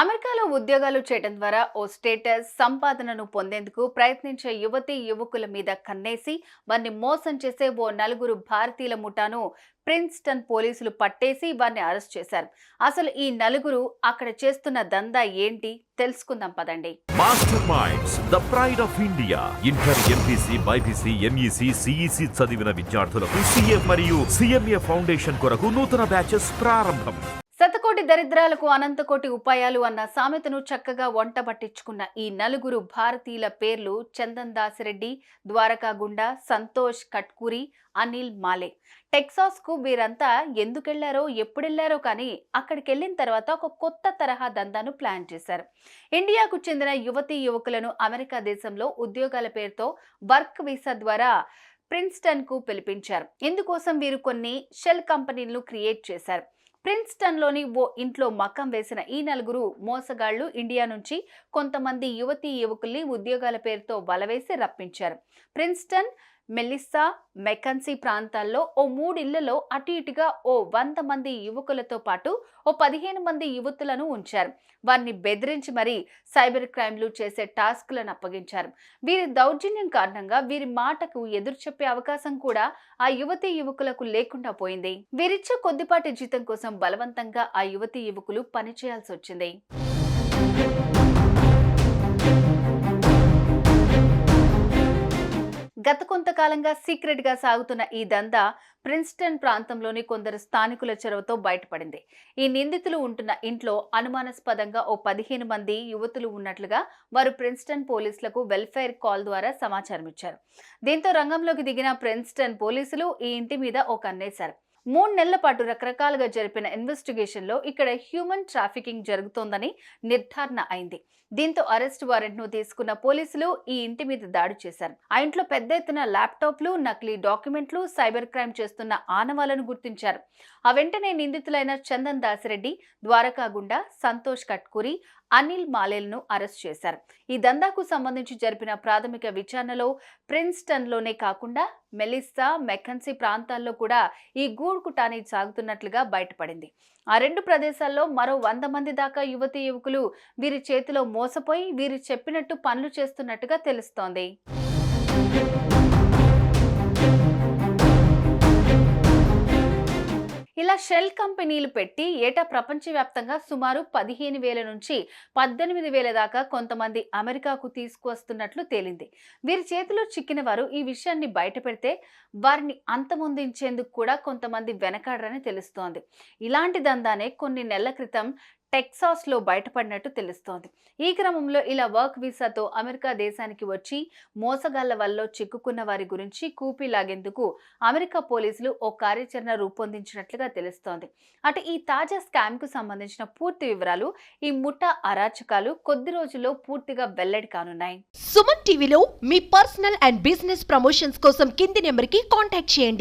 అమెరికాలో ఉద్యోగాలు చేయడం ద్వారా ఓ స్టేటస్ సంపాదనను పొందేందుకు ప్రయత్నించే యువతీ యువకుల మీద కన్నేసి వారిని మోసం చేసే ఓ నలుగురు భారతీయుల ముఠాను ప్రిన్స్టన్ పోలీసులు పట్టేసి వారిని అరెస్ట్ చేశారు. అసలు ఈ నలుగురు అక్కడ చేస్తున్న దందా ఏంటి తెలుసుకుందాం పదండి. Master minds the pride of India. Inter, MPC, BiPC, MEC, CEC చదివిన విద్యార్థులకు సీఏ మరియు సిఎంఏ ఫౌండేషన్ కొరకు నూతన బ్యాచెస్ ప్రారంభం. శతకోటి దరిద్రాలకు అనంతకోటి ఉపాయాలు అన్న సామెతను చక్కగా వంట పట్టించుకున్న ఈ నలుగురు భారతీయుల పేర్లు చందన్ దాసిరెడ్డి, ద్వారకా గుండా, సంతోష్ కట్కూరి, అనిల్ మాలే. టెక్సాస్ కు వీరంతా ఎందుకెళ్లారో ఎప్పుడెళ్లారో కానీ అక్కడికి వెళ్లిన తర్వాత ఒక కొత్త తరహా దందాను ప్లాన్ చేశారు. ఇండియాకు చెందిన యువతీ యువకులను అమెరికా దేశంలో ఉద్యోగాల పేరుతో వర్క్ వీసా ద్వారా ప్రిన్స్టన్ కు పిలిపించారు. ఇందుకోసం వీరు కొన్ని షెల్ కంపెనీలను క్రియేట్ చేశారు. ప్రిన్స్టన్ లోని ఓ ఇంట్లో మకాం వేసిన ఈ నలుగురు మోసగాళ్లు ఇండియా నుంచి కొంతమంది యువతీ యువకుల్ని ఉద్యోగాల పేరుతో వలవేసి రప్పించారు. ప్రిన్స్టన్, మెలిస్సా, మెకన్సీ ప్రాంతాల్లో ఓ 3 ఇళ్లలో అటు ఇటుగా ఓ 100 మంది యువకులతో పాటు ఓ 15 మంది యువతులను ఉంచారు. వారిని బెదిరించి మరీ సైబర్ క్రైమ్లు చేసే టాస్క్లను అప్పగించారు. వీరి దౌర్జన్యం కారణంగా వీరి మాటకు ఎదురు చెప్పే అవకాశం కూడా ఆ యువతీ యువకులకు లేకుండా పోయింది. వీరిచ్చే కొద్దిపాటి జీతం కోసం బలవంతంగా ఆ యువతీ యువకులు పనిచేయాల్సి వచ్చింది. గత కొంతకాలంగా సీక్రెట్ గా సాగుతున్న ఈ దందా ప్రిన్స్టన్ ప్రాంతంలోని కొందరు స్థానికుల చొరవతో బయటపడింది. ఈ నిందితులు ఉంటున్న ఇంట్లో అనుమానాస్పదంగా ఓ 15 మంది యువతులు ఉన్నట్లుగా వారు ప్రిన్స్టన్ పోలీసులకు వెల్ఫేర్ కాల్ ద్వారా సమాచారం ఇచ్చారు. దీంతో రంగంలోకి దిగిన ప్రిన్స్టన్ పోలీసులు ఈ ఇంటి మీద ఓ కన్నేశారు. 3 నెలల పాటు రకరకాలుగా జరిపిన ఇన్వెస్టిగేషన్ లో ఇక్కడ హ్యూమన్ ట్రాఫికింగ్ జరుగుతోందని నిర్ధారణ అయింది. దీంతో అరెస్ట్ వారెంట్ ను తీసుకున్న పోలీసులు ఈ ఇంటి మీద దాడి చేశారు. ఆ ఇంట్లో పెద్ద ఎత్తున ల్యాప్టాప్లు, నకిలీ డాక్యుమెంట్లు, సైబర్ క్రైమ్ చేస్తున్న ఆనవాలను గుర్తించారు. ఆ వెంటనే నిందితులైన చందన్ దాసిరెడ్డి, ద్వారకా గుండా, సంతోష్ కట్కూరి, అనిల్ మాలేలను అరెస్ట్ చేశారు. ఈ దందాకు సంబంధించి జరిపిన ప్రాథమిక విచారణలో ప్రిన్స్టన్ లోనే కాకుండా మెలిస్సా, మెకన్సీ ప్రాంతాల్లో కూడా ఈ గూడుకుటాని సాగుతున్నట్లుగా బయటపడింది. ఆ 2 ప్రదేశాల్లో మరో 100 మంది దాకా యువతీ యువకులు వీరి చేతిలో మోసపోయి వీరు చెప్పినట్టు పనులు చేస్తున్నట్టుగా తెలుస్తోంది. ఇలా షెల్ కంపెనీలు పెట్టి ఏటా ప్రపంచవ్యాప్తంగా సుమారు 15,000 నుంచి 18,000 దాకా కొంతమంది అమెరికాకు తీసుకువస్తున్నట్లు తేలింది. వీరి చేతిలో చిక్కిన వారు ఈ విషయాన్ని బయట పెడితే వారిని అంతమొందించేందుకు కూడా కొంతమంది వెనకాడరని తెలుస్తోంది. ఇలాంటి దందానే కొన్ని నెలల క్రితం టెక్సాస్ లో బయటపడినట్టు తెలుస్తోంది. ఈ క్రమంలో ఇలా వర్క్ వీసాతో అమెరికా దేశానికి వచ్చి మోసగాళ్ల వల్ల చిక్కుకున్న వారి గురించి కూపీ లాగేందుకు అమెరికా పోలీసులు ఓ కార్యాచరణ రూపొందించినట్లుగా తెలుస్తోంది. అటు ఈ తాజా స్కామ్ కు సంబంధించిన పూర్తి వివరాలు, ఈ ముఠా అరాచకాలు కొద్ది రోజుల్లో పూర్తిగా వెల్లడి కానున్నాయి. సుమన్ టీవీలో మీ పర్సనల్ అండ్ బిజినెస్ ప్రమోషన్స్ కోసం కింది నెంబర్కి కాంటాక్ట్ చేయండి.